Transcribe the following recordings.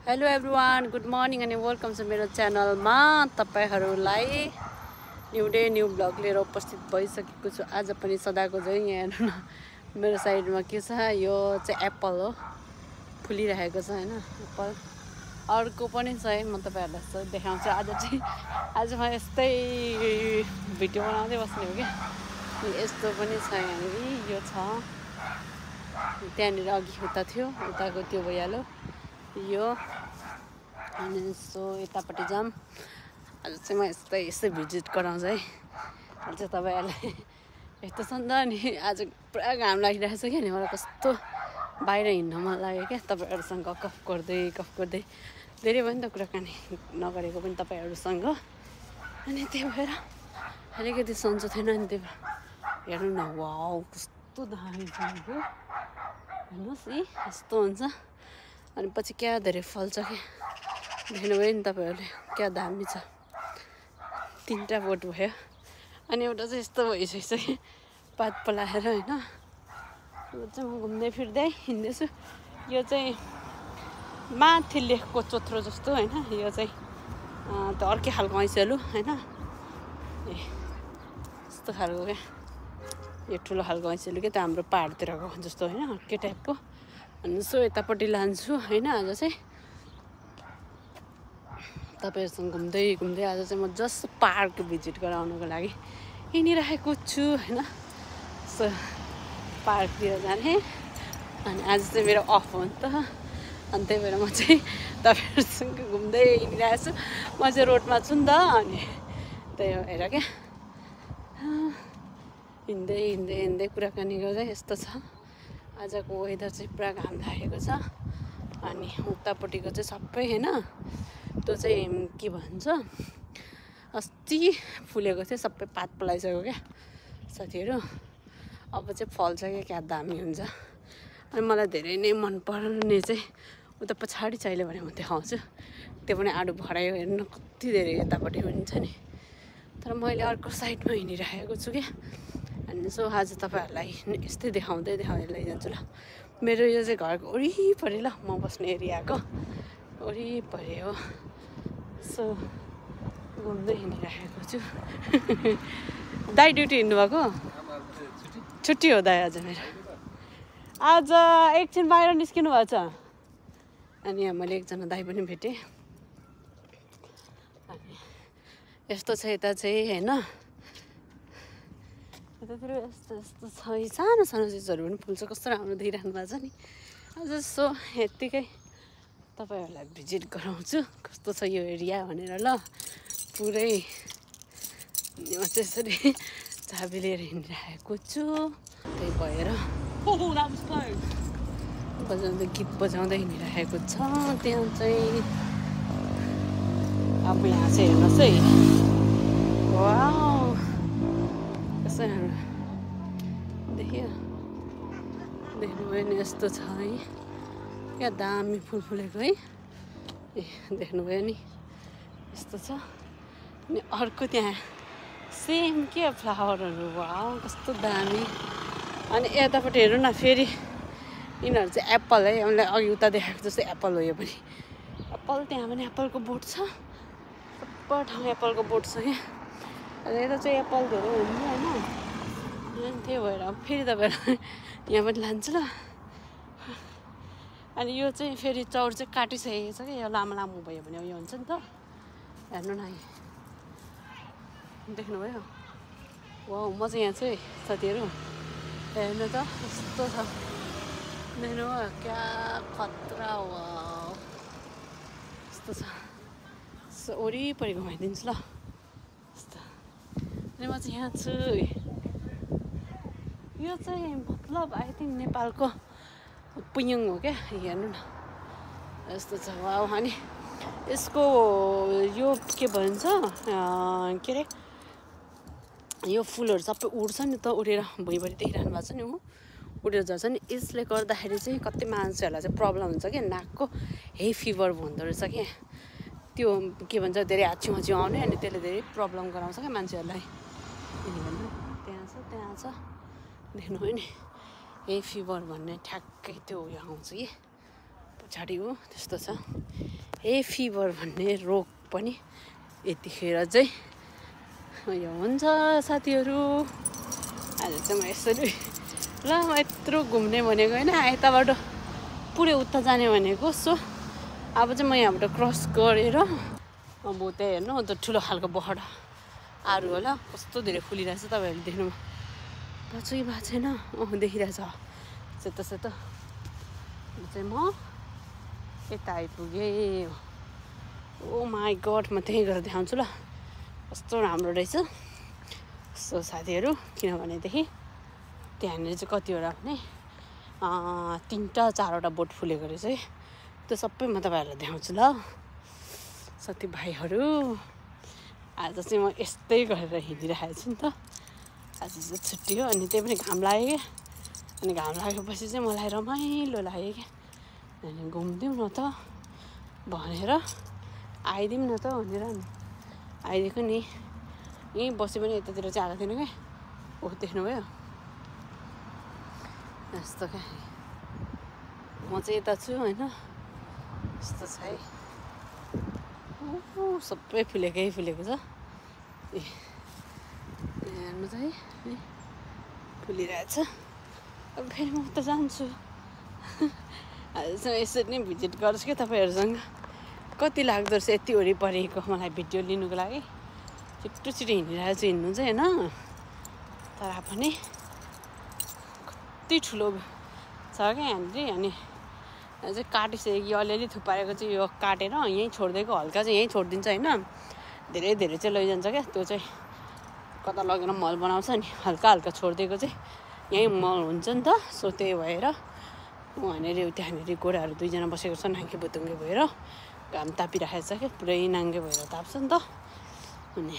Hello everyone, good morning अनि welcome छ मेरो च्यानलमा। तपाईहरूलाई न्यू डे न्यू ब्लग लिएर उपस्थित भइसकेको छु। आज पनि सदाको चाहिँ यहाँ हेर्नु न, मेरो साइडमा के छ, यो चाहिँ एप्पल हो, फुलिरहेको छ होइन एप्पल। अर्को पनि छ है, म तपाईँहरूलाई देखाउँछु। आज म यस्तै भिडियो बनाउँदै बस्ने हो क्या। यस्तो पनि छ यहाँनिर, यो छ त्यहाँनिर अघि उता थियो, उताको त्यो भइहाल्यो यो। अनि सो यतापट्टि जाऊँ। आज चाहिँ म यस्तै भिजिट गराउँछु है। आज तपाईँहरूलाई यस्तो छ नि त, अनि आज पुरा घाम लागिरहेको छ क्या, नि मलाई कस्तो बाहिर हिँड्न मन लाग्यो क्या, तपाईँहरूसँग गफ गर्दै धेरै भयो नि त कुराकानी नगरेको पनि तपाईँहरूसँग। अनि त्यही भएर अलिकति सन्चो थिएन नि, त्यही भएर हेर्नु न, वाउ कस्तो दामी छ हेर्नुहोस् है, यस्तो हुन्छ। अनि पछि क्या धेरै फल्छ क्या, देख्नुभयो नि तपाईँहरूले, क्या दामी छ। 3टा बोट भयो, अनि एउटा चाहिँ यस्तो भइसकेछ कि पात पलाएर होइन। यो चाहिँ म घुम्दै फिर्दै हिँड्दैछु। यो चाहिँ माथि लेखको चोत्रो जस्तो होइन, यो चाहिँ त अर्कै खालको ऐँसेलु होइन, यस्तो खालको क्या, यो ठुलो खालको ऐँसेलु क्या, त हाम्रो पाहाडतिरको जस्तो होइन, अर्कै टाइपको। अनि सो यतापट्टि लान्छु होइन। आज चाहिँ तपाईँहरूसँग घुम्दै आज चाहिँ म जस्ट पार्क भिजिट गराउनुको लागि हिँडिरहेको छु होइन। सो पार्कतिर जाने, अनि आज चाहिँ मेरो अफ हो नि त, अनि त्यही भएर म चाहिँ तपाईँहरूसँग घुम्दै हिँडिरहेको छु। म चाहिँ रोडमा छु नि त, अनि त्यही भएर क्या हिँड्दै कुराकानी गर्दै यस्तो छ। आजको वेदर चाहिँ पुरा घाम लागेको छ। अनि उतापट्टिको चाहिँ सबै होइन, त्यो चाहिँ के भन्छ, अस्ति फुलेको थियो, सबै पात पलाइसक्यो क्या साथीहरू। अब चाहिँ फल्छ क्या दामी हुन्छ। अनि मलाई धेरै नै मनपर्ने चाहिँ उता पछाडि चाहिँ अहिले भने म देखाउँछु, त्यो पनि आडु भरायो हेर्नु न, कति धेरै यतापट्टि पनि छ नि। तर मैले अर्को साइडमा हिँडिरहेको छु क्या। अनि सो आज तपाईँहरूलाई यस्तै देखाउँदै लैजान्छु ल। मेरो यो चाहिँ घरको वरिपरि ल, म बस्ने एरियाको वरिपरि हो। सो घुम्दै हिँडिरहेको छु। दाइ ड्युटी हिँड्नुभएको? छुट्टी हो दाइ आज मेरो। आज एकछिन बाहिर निस्किनु भएको छ। अनि यहाँ मैले एकजना दाइ पनि भेटेँ। अनि यस्तो छ यता चाहिँ होइन, यतातिर यस्तो छ, सानो चिजहरू पनि फुल्छ, कस्तो राम्रो देखिरहनु भएको छ नि। आज सो यत्तिकै तपाईँहरूलाई भिजिट गराउँछु कस्तो छ यो एरिया भनेर ल। पुरै म चाहिँ यसरी चाबी लिएर हिँडिरहेको छु। त्यही भएर गीत बजाउँदै हिँडिरहेको छ। त्यहाँ चाहिँ अब यहाँ चाहिँ हेर्नुहोस् है, वाउ कस्तो राम्रो देख्नुभयो नि, यस्तो छ है, क्या दामी फुल फुलेको है। ए देख्नुभयो नि, यस्तो छ। अनि अर्को त्यहाँ सेम के फ्लावरहरू, वाउ कस्तो दामी। अनि यतापट्टि हेर्नु न, फेरि यिनीहरू चाहिँ एप्पल है, उनलाई अघि उता देखाएको जस्तै एप्पल हो यो पनि। एप्पल, त्यहाँ पनि एप्पलको बोट छ, सबै ठाउँ एप्पलको बोट छ क्या। अनि यता चाहिँ एप्पल धेरै हुन्छ होइन, त्यही भएर फेरि तपाईँहरूलाई यहाँ पनि लान्छु ल। अनि यो चाहिँ फेरि चौर चाहिँ काटिसकेको छ क्या, यो लामो भयो भने यो हुन्छ नि त। हेर्नु न, देख्नुभयो, वाउ म चाहिँ यहाँ छु है साथीहरू, हेर्नु त कस्तो छ, देख्नु क्या खतरा, वाउ यस्तो छ। वरिपरि घुमाइदिन्छु ल यस्तो। अनि म चाहिँ यहाँ छु। यो चाहिँ मतलब आई थिङ्क नेपालको पुयङ हो क्या, हेर्नु न यस्तो छ, वाउ। अनि यसको यो के भन्छ, के अरे, यो फुलहरू सबै उड्छ नि त, उडेर भुइँभरि देखिरहनु भएको छ नि, उडेर जान्छ नि। यसले गर्दाखेरि चाहिँ कति मान्छेहरूलाई चाहिँ प्रब्लम हुन्छ क्या, नाकको हे फिभर भन्दो रहेछ क्या, त्यो के भन्छ, धेरै हाच्छिउँ आउने, अनि त्यसले धेरै प्रब्लम गराउँछ क्या मान्छेहरूलाई। त्यहाँ छ देख्नुभयो नि, हे फिभर भन्ने ठ्याक्कै त्यो उयो आउँछ कि पछाडि हो त्यस्तो छ। हे फिभर भन्ने रोग पनि यतिखेर चाहिँ यो हुन्छ साथीहरू। आज चाहिँ म यसरी ल म यत्रो घुम्ने भनेको होइन, यताबाट पुरै उता जाने भनेको। सो अब चाहिँ म यहाँबाट क्रस गरेर अब त्यहाँ हेर्नु त्यो ठुलो खालको बहडाहरू होला कस्तो धेरै फुलिरहेछ। तपाईँहरूले देख्नु भएको छ कि भएको छैन? देखिरहेछ सेतो सेतो। चाहिँ म यता आइपुगेँ। ओ माई गड, म त्यहीँ गएर देखाउँछु ल कस्तो राम्रो रहेछ। सो साथीहरू, किनभनेदेखि त्यहाँनिर चाहिँ कतिवटा भने 3-4वटा बोट फुलेको रहेछ है। त्यो सबै म तपाईँहरूलाई देखाउँछु ल साथीभाइहरू। आज चाहिँ म यस्तै गरेर हिँडिरहेको छु नि त। आज चाहिँ छुट्टी हो अनि त्यही पनि घाम लाग्यो क्या। अनि घाम लागेपछि चाहिँ मलाई रमाइलो लाग्यो क्या। अनि घुमिदिउँ न त भनेर आइदिउँ न त भनेर नि आइदिएको नि। यहीँ बसे पनि यतातिर चाहिँ आएको थिएन क्या। ओ देख्नुभयो यस्तो क्या। म चाहिँ यता छु होइन, यस्तो छ है। सबै फुलेकै फुलेको छ। ए हेर्नु चाहिँ है फुलिरहेछ। अब फेरि म उता जान्छु। आज चाहिँ यसरी नै भिजिट गर्छु क्या तपाईँहरूसँग। कति लाग्दो रहेछ यति वरिपरिको मलाई भिडियो लिनुको लागि। छिटो छिटो हिँडिरहेको छु हिँड्नु चाहिँ होइन, तर पनि कति ठुलो छ क्या यहाँनिर। अनि चाहिँ काटिसकेको यो अलिअलि थुपारेको चाहिँ यो काटेर यहीँ छोडिदिएको, हल्का चाहिँ यहीँ छोडिदिन्छ होइन। धेरै धेरै चाहिँ लैजान्छ क्या। त्यो चाहिँ कता लगेर मल बनाउँछ नि, हल्का हल्का छोडिदिएको चाहिँ यहीँ मल हुन्छ नि त। सो त्यही भएर उहाँनिर त्यहाँनिर गोराहरू दुईजना बसेको छ नाङ्गे बुतुङ्गे भएर। घाम तापिराखेको छ क्या, पुरै नाङ्गे भएर ताप्छ नि त। अनि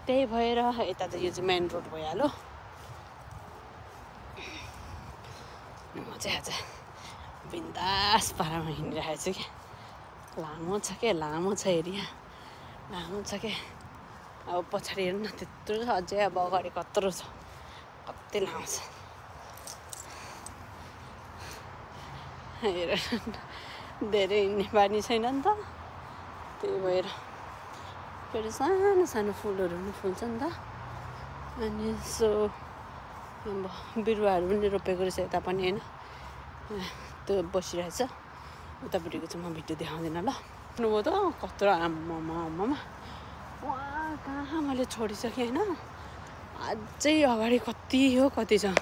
त्यही भएर यता चाहिँ यो चाहिँ मेन रोड भइहाल्यो। म चाहिँ आज बिन्दास पारामा हिँडिरहेको छु क्या। लामो छ क्या, लामो छ एरिया, लामो छ क्या। अब पछाडि हेर्नु न त्यत्रो छ, अझै अब अगाडि कत्रो छ, कति लामो छ हेर। धेरै हिँड्ने बानी छैन नि त, त्यही भएर फेरि सानो सानो फुलहरू पनि फुल्छ नि त। अनि सो अब बिरुवाहरू पनि रोपेको रहेछ यता पनि होइन। त्यो बसिरहेछ उतापट्टिको चाहिँ म भिडियो देखाउँदिनँ ल। सुन्नुभयो त कत्रो आम्मामा वहाँ कहाँ मैले छोडिसकेँ होइन। अझै अगाडि कति हो कति छ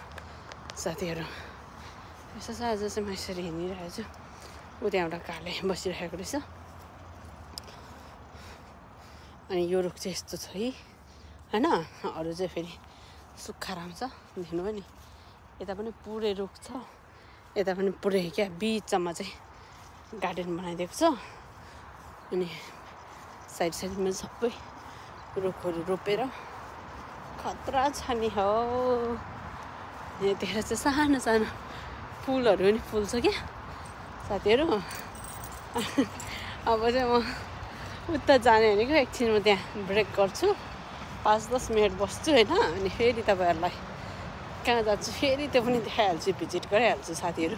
साथीहरू। यसो छ आज चाहिँ म यसरी हिँडिरहेको छु। ऊ त्यहाँ एउटा काले बसिरहेको रहेछ। अनि यो रुख चाहिँ यस्तो छ है होइन। अरू चाहिँ फेरि सुक्खा राम्रो छ, देख्नुभयो नि। यता पनि पुरै रुख छ, यता पनि पुरै क्या बिचमा चाहिँ गार्डन बनाइदिएको छ। अनि साइड साइडमा सबै रुखहरू रोपेर खतरा छ नि हो। यतिखेर चाहिँ सानो सानो फुलहरू पनि फुल्छ क्या साथीहरू। अब चाहिँ म उता जाने भनेको एकछिन म त्यहाँ ब्रेक गर्छु, 5-10 मिनट बस्छु होइन। अनि फेरि तपाईँहरूलाई कहाँ जान्छु फेरि त्यो पनि देखाइहाल्छु, भिजिट गरिहाल्छु साथीहरू।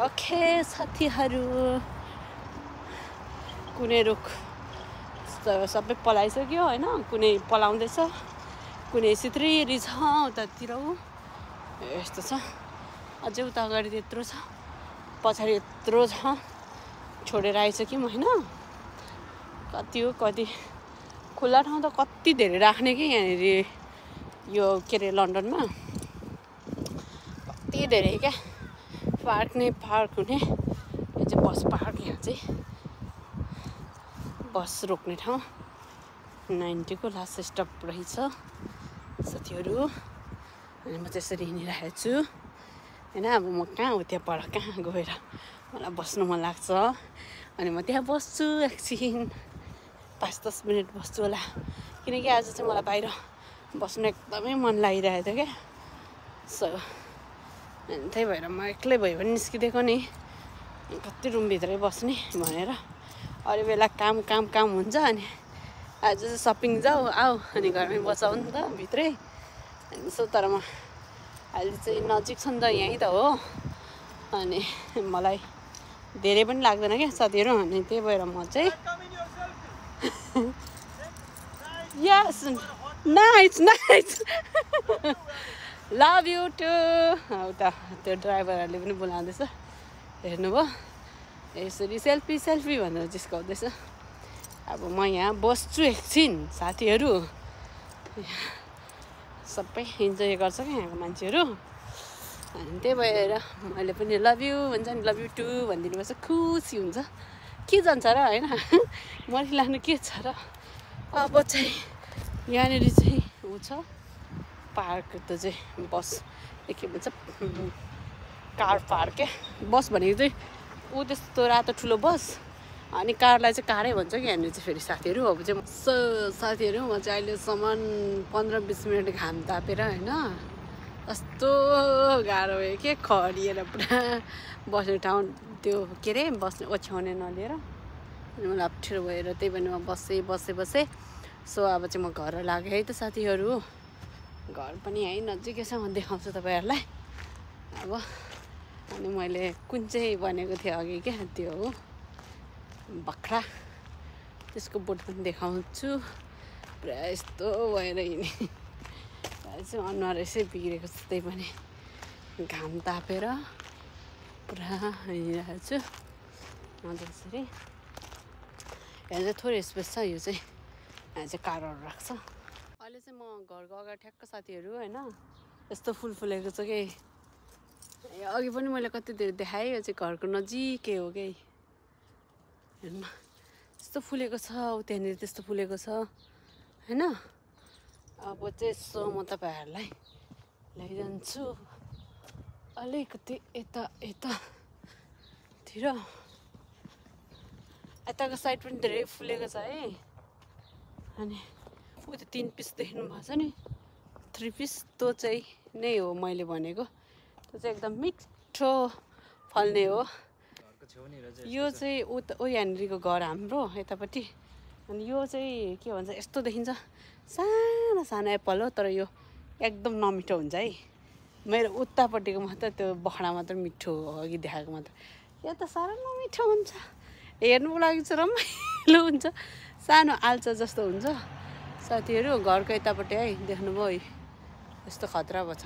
ओके साथीहरू, कुनै रुख सबै पलाइसक्यो होइन, कुनै पलाउँदैछ, कुनै सित्रिरी छ उतातिर यस्तो छ। अझै उता अगाडि त्यत्रो छ, पछाडि यत्रो छ, छोडेर आइसक्यौँ होइन। कति हो कति खुल्ला ठाउँ त कति धेरै राख्ने कि यहाँनिर यो के अरे लन्डनमा कति धेरै क्या। पार्क नै पार्क हुने। यो चाहिँ बस पार्क, यहाँ चाहिँ बस रोक्ने ठाउँ 90 को लास्ट स्टप रहेछ साथीहरू। अनि म त्यसरी हिँडिरहेको छु होइन। अब म कहाँ हो त्यहाँ पर कहाँ गएर मलाई बस्नु मन लाग्छ। अनि म त्यहाँ बस्छु एकछिन 5-10 मिनट बस्छु होला। किनकि आज चाहिँ मलाई बाहिर बस्नु एकदमै मन लागिरहेको थियो क्या। सो अनि त्यही भएर म एक्लै भयो भने निस्किदिएको नि, कति रुमभित्रै बस्ने भनेर। अरू बेला काम काम काम हुन्छ। अनि आज चाहिँ सपिङ जाऊ आऊ अनि घरमै बसाउ नि त भित्रै। अनि सो तर म अहिले चाहिँ नजिक छ नि त, यहीँ त हो। अनि मलाई धेरै पनि लाग्दैन क्या साथीहरू अनि त्यही भएर म चाहिँ yes nice nice love you too उता त्यो ड्राइभरहरूले पनि बोलाउँदैछ हेर्नुभयो यसरी सेल्फी सेल्फी भनेर जिस्काउँदैछ अब म यहाँ बस्छु एकछिन साथीहरू सबै इन्जोय गर्छ क्या यहाँको मान्छेहरू अनि त्यही भएर मैले पनि लभ यु भन्छ नि लभ यु टु भनिदिनु पर्छ खुसी हुन्छ के जान्छ र होइन मैले लानु के छ र अब चाहिँ यहाँनिर चाहिँ ऊ छ पार्क त्यो चाहिँ बस के भन्छ कार पार्क क्या बस भनेको चाहिँ ऊ त्यस्तो रातो ठुलो बस अनि कारलाई चाहिँ कारै भन्छ कि यहाँनिर चाहिँ फेरि साथीहरू अब चाहिँ साथीहरू म चाहिँ अहिलेसम्म 15-20 मिनट घाम तापेर होइन कस्तो गाह्रो भयो के खरिएर पुरा बस्ने ठाउँ त्यो के अरे बस्ने ओछ्याउने नलिएर अनि मलाई अप्ठ्यारो भएर त्यही पनि म बसेँ सो अब चाहिँ म घर लागेँ है त साथीहरू घर पनि है नजिकै छ म देखाउँछु तपाईँहरूलाई अब अनि मैले कुन चाहिँ भनेको थिएँ अघि क्या त्यो हो बाख्रा त्यसको बोट पनि देखाउँछु पुरा यस्तो भएर हिँडेँ चाहिँ अनुहार यसै बिग्रेको छ त्यही पनि घाम तापेर पुरा हिँडिरहेको छु जसरी यहाँ चाहिँ थोरै स्पेस छ यो चाहिँ यहाँ चाहिँ कारहरू राख्छ अहिले चाहिँ म घरको अगाडि ठ्याक्क साथीहरू होइन यस्तो फुल फुलेको छ कि अघि पनि मैले कति धेरै देखाएँ यो चाहिँ घरको नजिकै हो कि हेर्नु यस्तो फुलेको छ त्यहाँनिर त्यस्तो फुलेको छ होइन अब चाहिँ यसो म तपाईँहरूलाई लैजान्छु अलिकति यतातिर यताको साइड पनि धेरै फुलेको छ है अनि ऊ त्यो 3 पिस देख्नु भएको छ नि 3 पिस त्यो चाहिँ नै हो मैले भनेको त्यो चाहिँ एकदम मिठो फल्ने हो यो चाहिँ ऊ यहाँनिरको घर हाम्रो यतापट्टि अनि यो चाहिँ के भन्छ यस्तो देखिन्छ सानो सानो एप्पल हो तर यो एकदम नमिठो हुन्छ है मेरो उतापट्टिको मात्र त्यो बखडा मात्र मिठो हो अघि देखाएको मात्र यो त साह्रो नमिठो हुन्छ हेर्नुको लागि चाहिँ रमाइलो हुन्छ सानो आल्चा जस्तो हुन्छ साथीहरू घरको यतापट्टि है देख्नुभयो यस्तो खतरा भएको छ